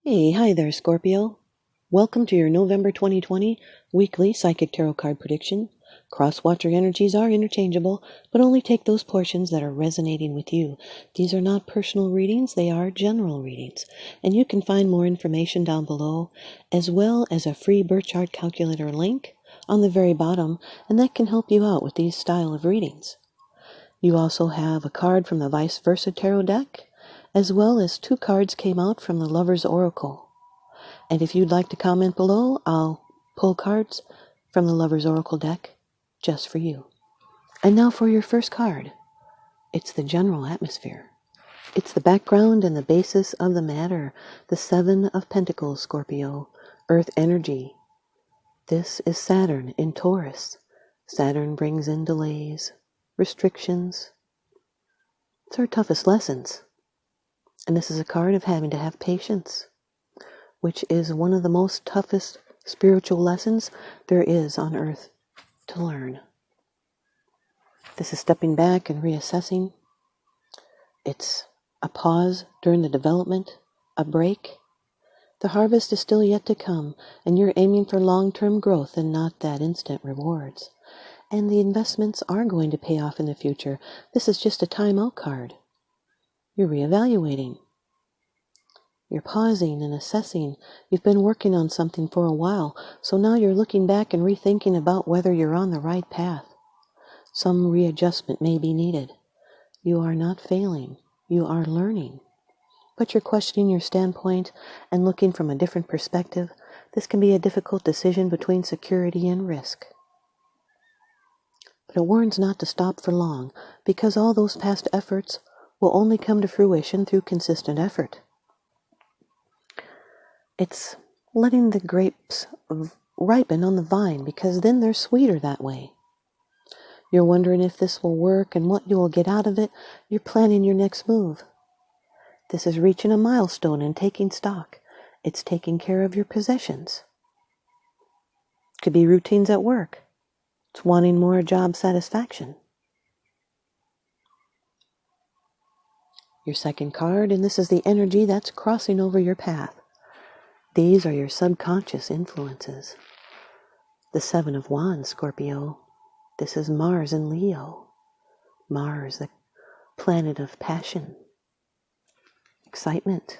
Hey, hi there, Scorpio. Welcome to your November 2020 weekly Psychic Tarot card prediction. Cross-watcher energies are interchangeable, but only take those portions that are resonating with you. These are not personal readings, they are general readings. And you can find more information down below, as well as a free birth chart calculator link on the very bottom, and that can help you out with these style of readings. You also have a card from the ViceVersa Tarot deck, as well as 2 cards came out from the Lover's Oracle. And if you'd like to comment below, I'll pull cards from the Lover's Oracle deck just for you. And now for your first card. It's the general atmosphere. It's the background and the basis of the matter. The 7 of Pentacles, Scorpio. Earth energy. This is Saturn in Taurus. Saturn brings in delays, restrictions. It's our toughest lessons. And this is a card of having to have patience, which is one of the most toughest spiritual lessons there is on earth to learn. This is stepping back and reassessing. It's a pause during the development, a break. The harvest is still yet to come, and you're aiming for long-term growth and not that instant rewards. And the investments are going to pay off in the future. This is just a time-out card. You're reevaluating. You're pausing and assessing. You've been working on something for a while, so now you're looking back and rethinking about whether you're on the right path. Some readjustment may be needed. You are not failing. You are learning. But you're questioning your standpoint and looking from a different perspective. This can be a difficult decision between security and risk. But it warns not to stop for long, because all those past efforts will only come to fruition through consistent effort. It's letting the grapes ripen on the vine, because then they're sweeter that way. You're wondering if this will work and what you will get out of it. You're planning your next move. This is reaching a milestone and taking stock. It's taking care of your possessions. Could be routines at work. It's wanting more job satisfaction. Your second card, and this is the energy that's crossing over your path. These are your subconscious influences. The 7 of Wands, Scorpio. This is Mars in Leo. Mars, the planet of passion, excitement.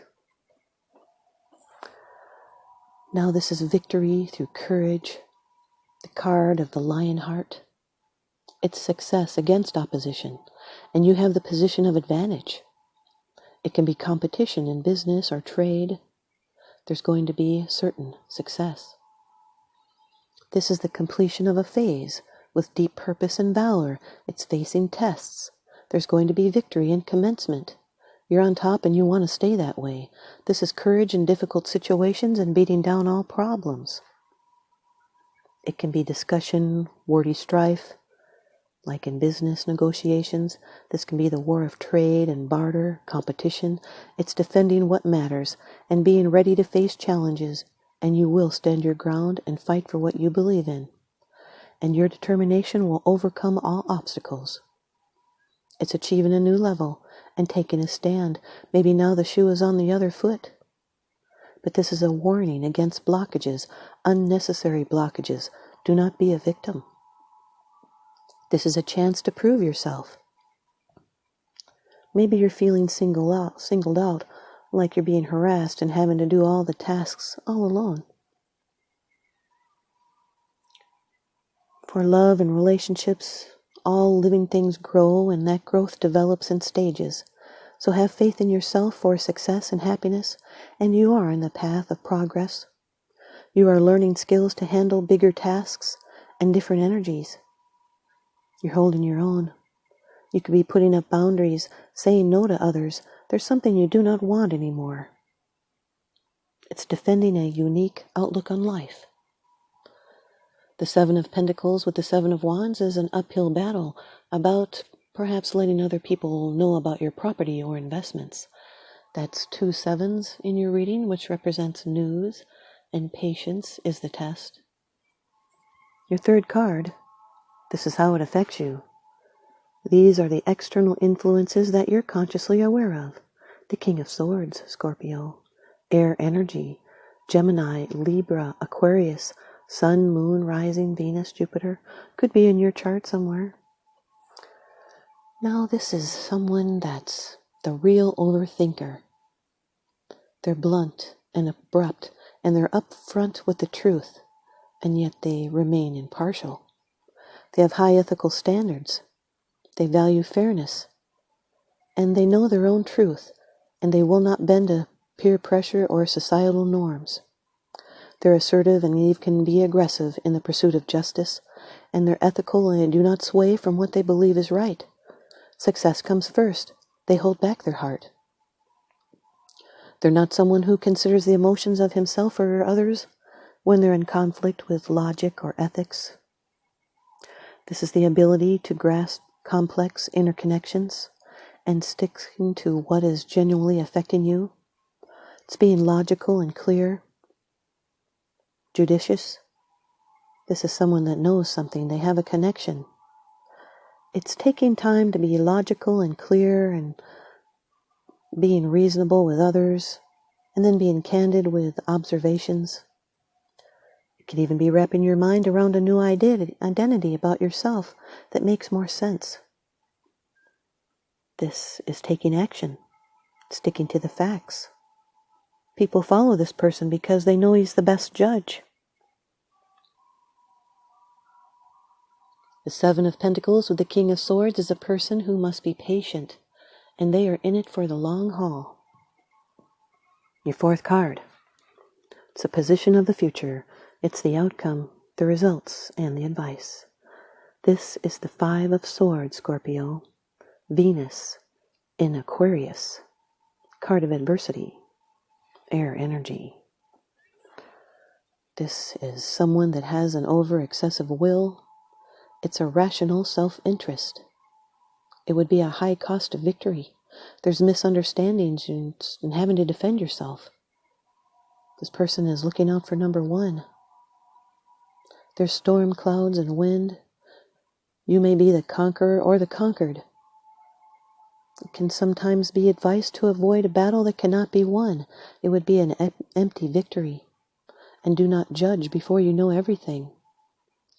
Now this is victory through courage. The card of the lion heart. It's success against opposition, and you have the position of advantage. It can be competition in business or trade. There's going to be certain success. This is the completion of a phase with deep purpose and valor. It's facing tests. There's going to be victory and commencement. You're on top and you want to stay that way. This is courage in difficult situations and beating down all problems. It can be discussion, wordy strife, like in business negotiations. This can be the war of trade and barter, competition. It's defending what matters and being ready to face challenges, and you will stand your ground and fight for what you believe in. And your determination will overcome all obstacles. It's achieving a new level and taking a stand. Maybe now the shoe is on the other foot. But this is a warning against blockages, unnecessary blockages. Do not be a victim. This is a chance to prove yourself. Maybe you're feeling singled out, like you're being harassed and having to do all the tasks all alone. For love and relationships, all living things grow, and that growth develops in stages. So have faith in yourself for success and happiness, and you are in the path of progress. You are learning skills to handle bigger tasks and different energies. You're holding your own. You could be putting up boundaries, saying no to others. There's something you do not want anymore. It's defending a unique outlook on life. The 7 of Pentacles with the 7 of Wands is an uphill battle about perhaps letting other people know about your property or investments. That's 2 sevens in your reading, which represents news, and patience is the test. Your third card, this is how it affects you. These are the external influences that you're consciously aware of. The King of Swords, Scorpio. air energy, Gemini, Libra, Aquarius, Sun, Moon, Rising, Venus, Jupiter, could be in your chart somewhere. Now this is someone that's the real overthinker. They're blunt and abrupt, and they're upfront with the truth, and yet they remain impartial. They have high ethical standards. They value fairness, and they know their own truth, and they will not bend to peer pressure or societal norms. They're assertive and they can be aggressive in the pursuit of justice, and they're ethical and they do not sway from what they believe is right. Success comes first. They hold back their heart. They're not someone who considers the emotions of himself or others when they're in conflict with logic or ethics. This is the ability to grasp complex interconnections and sticking to what is genuinely affecting you. It's being logical and clear, judicious. This is someone that knows something. They have a connection. It's taking time to be logical and clear and being reasonable with others, and then being candid with observations. It can even be wrapping your mind around a new identity about yourself that makes more sense. This is taking action, sticking to the facts. People follow this person because they know he's the best judge. The Seven of Pentacles with the King of Swords is a person who must be patient, and they are in it for the long haul. Your fourth card. It's a position of the future. It's the outcome, the results, and the advice. This is the Five of Swords, Scorpio. Venus in Aquarius. Card of adversity. Air energy. This is someone that has an over-excessive will. It's a rational self-interest. It would be a high cost of victory. There's misunderstandings and having to defend yourself. This person is looking out for number one. There's storm clouds and wind. You may be the conqueror or the conquered. It can sometimes be advice to avoid a battle that cannot be won. It would be an empty victory. And do not judge before you know everything.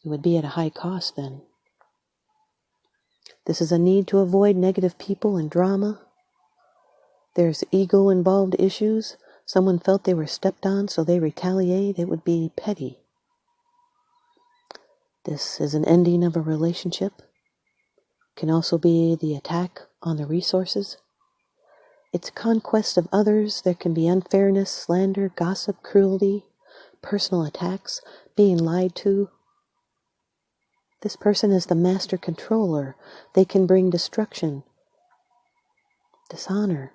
It would be at a high cost then. This is a need to avoid negative people and drama. There's ego-involved issues. Someone felt they were stepped on, so they retaliate. It would be petty. This is an ending of a relationship. Can also be the attack on the resources. It's conquest of others. There can be unfairness, slander, gossip, cruelty, personal attacks, being lied to. This person is the master controller. They can bring destruction, dishonor.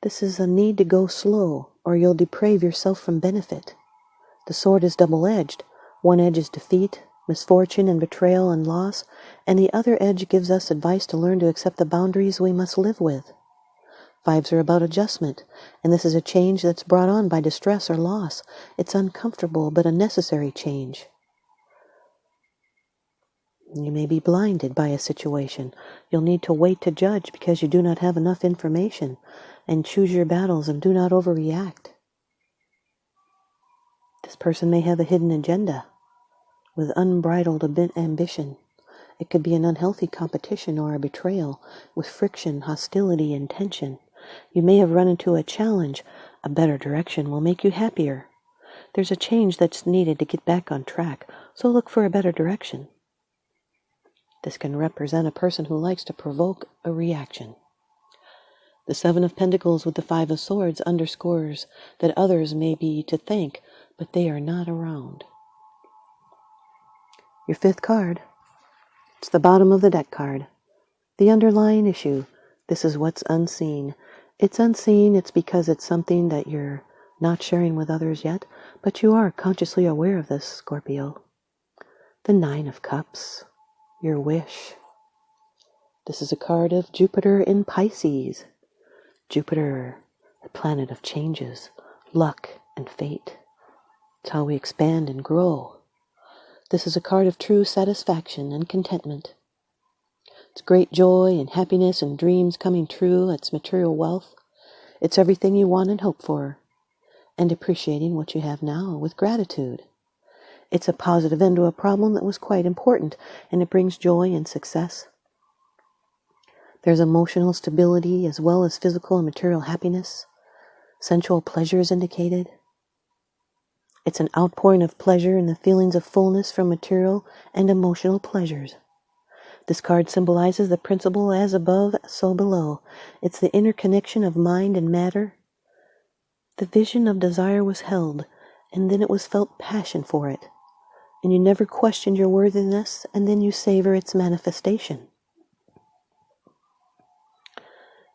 This is a need to go slow, or you'll deprave yourself from benefit. The sword is double-edged. One edge is defeat, misfortune, and betrayal and loss, and the other edge gives us advice to learn to accept the boundaries we must live with. Fives are about adjustment, and this is a change that's brought on by distress or loss. It's uncomfortable, but a necessary change. You may be blinded by a situation. You'll need to wait to judge because you do not have enough information, and choose your battles and do not overreact. This person may have a hidden agenda with unbridled ambition. It could be an unhealthy competition or a betrayal with friction, hostility, and tension. You may have run into a challenge. A better direction will make you happier. There's a change that's needed to get back on track, so look for a better direction. This can represent a person who likes to provoke a reaction. The Seven of Pentacles with the Five of Swords underscores that others may be to thank, but they are not around. Your fifth card. It's the bottom of the deck card. The underlying issue. This is what's unseen. It's unseen. It's because it's something that you're not sharing with others yet, but you are consciously aware of this, Scorpio. The Nine of Cups. Your wish. This is a card of Jupiter in Pisces. Jupiter, the planet of changes, luck, and fate. It's how we expand and grow. This is a card of true satisfaction and contentment. It's great joy and happiness and dreams coming true. It's material wealth. It's everything you want and hope for, and appreciating what you have now with gratitude. It's a positive end to a problem that was quite important, and it brings joy and success. There's emotional stability as well as physical and material happiness. Sensual pleasure is indicated. It's an outpouring of pleasure and the feelings of fullness from material and emotional pleasures. This card symbolizes the principle as above, so below. It's the interconnection of mind and matter. The vision of desire was held, and then it was felt passion for it. And you never questioned your worthiness, and then you savor its manifestation.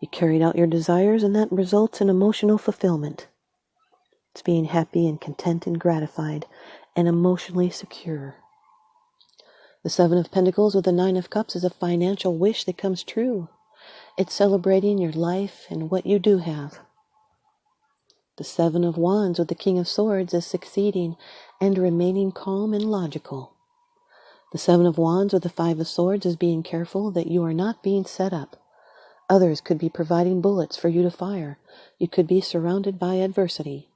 You carried out your desires, and that results in emotional fulfillment. It's being happy and content and gratified and emotionally secure. The Seven of Pentacles with the Nine of Cups is a financial wish that comes true. It's celebrating your life and what you do have. The Seven of Wands with the King of Swords is succeeding and remaining calm and logical. The Seven of Wands with the Five of Swords is being careful that you are not being set up. Others could be providing bullets for you to fire. You could be surrounded by adversity.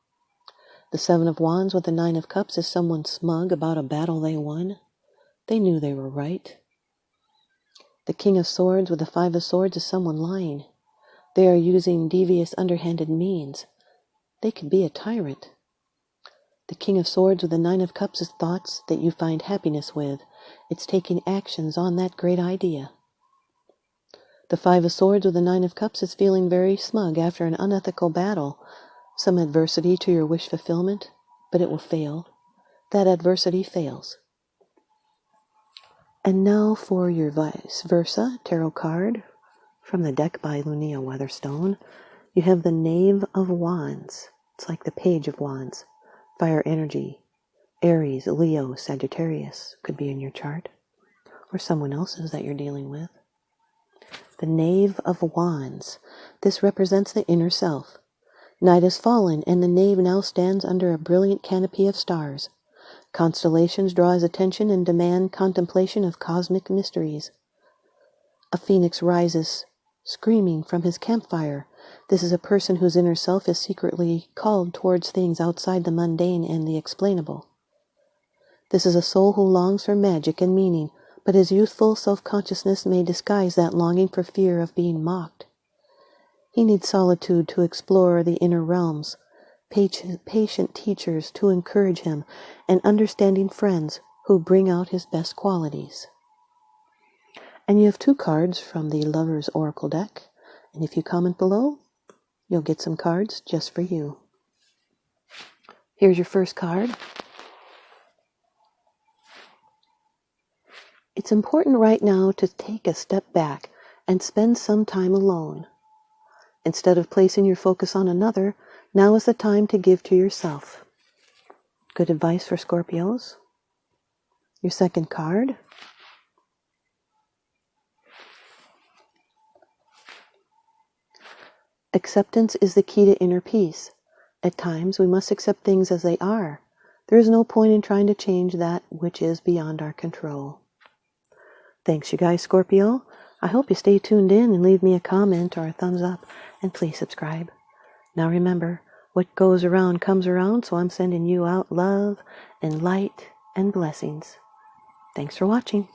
The Seven of Wands with the Nine of Cups is someone smug about a battle they won. They knew they were right. The King of Swords with the Five of Swords is someone lying. They are using devious, underhanded means. They could be a tyrant. The King of Swords with the Nine of Cups is thoughts that you find happiness with. It's taking actions on that great idea. The Five of Swords with the Nine of Cups is feeling very smug after an unethical battle. Some adversity to your wish fulfillment, but it will fail. That adversity fails. And now for your ViceVersa Tarot card from the deck by Lunaea Weatherstone. You have the Knave of Wands. It's like the Page of Wands. Fire energy. Aries, Leo, Sagittarius could be in your chart, or someone else's that you're dealing with. The Knave of Wands. This represents the inner self. Night has fallen, and the Knave now stands under a brilliant canopy of stars. Constellations draw his attention and demand contemplation of cosmic mysteries. A phoenix rises, screaming from his campfire. This is a person whose inner self is secretly called towards things outside the mundane and the explainable. This is a soul who longs for magic and meaning, but his youthful self-consciousness may disguise that longing for fear of being mocked. He needs solitude to explore the inner realms, patient teachers to encourage him, and understanding friends who bring out his best qualities. And you have two cards from the Lover's Oracle deck, and if you comment below, you'll get some cards just for you. Here's your first card. It's important right now to take a step back and spend some time alone. Instead of placing your focus on another, now is the time to give to yourself. Good advice for Scorpios. Your second card. Acceptance is the key to inner peace. At times, we must accept things as they are. There is no point in trying to change that which is beyond our control. Thanks, you guys, Scorpio. I hope you stay tuned in and leave me a comment or a thumbs up, and please subscribe. Now remember, what goes around comes around, so I'm sending you out love and light and blessings. Thanks for watching.